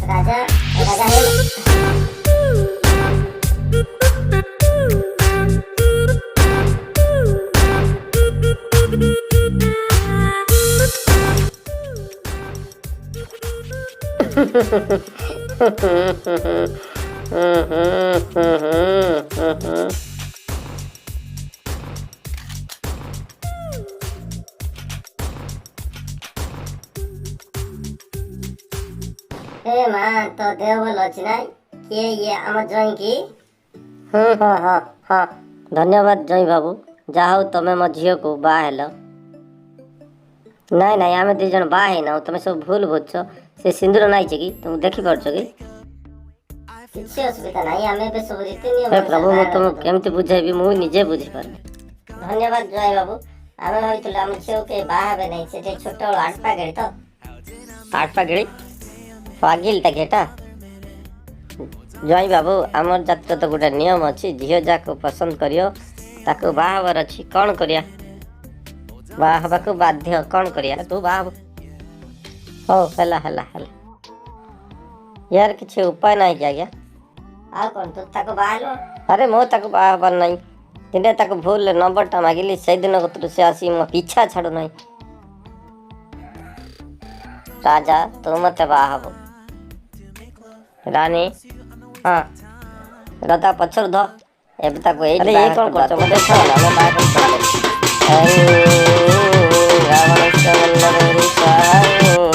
राजा राजा है। ए मां तो देव बोल अछि ना ये आम जई की। हाँ हाँ हाँ धन्यवाद जय बाबू जा हूँ तुम मो झील को बा हेल नाई नाई आम दी जन बा ना तुम सब भूल बुझ से सिंदूर नाई कि तुम देखी पार्छ कि किसी असुविधा नहीं आमे पे सब रीति नियम हे प्रभु मु तुम केमती बुझेबी मु निजे बुझी पार धन्यवाद जय बाबू आमे भाई आम झील के बाहे नहीं से छोट बड़ आठपा गेड़ी तो आठ पागड़ी पागिल टा घेटा जय बाबू आमर जात तो गोटे नियम अच्छी झील जाक पसंद करियो ताको बाहर अच्छी कौन करिया बाहर को बाध्य कौन करिया तू बाहर हो हला हला हला यार किसी उपाय नहीं जाइए आ कौन तू ताको बाहलो अरे मो ताको बाहर नहीं दिने ताको भूल नंबर टा मागिली से दिन को से आसी मो पीछा छाड़ू नहीं राजा तू मत बाहब रानी हाँ रदा पछर ध एबे ताको ए अरे ये कौन करछ मते छा ना मो बाहर कर रावण से वल्लभ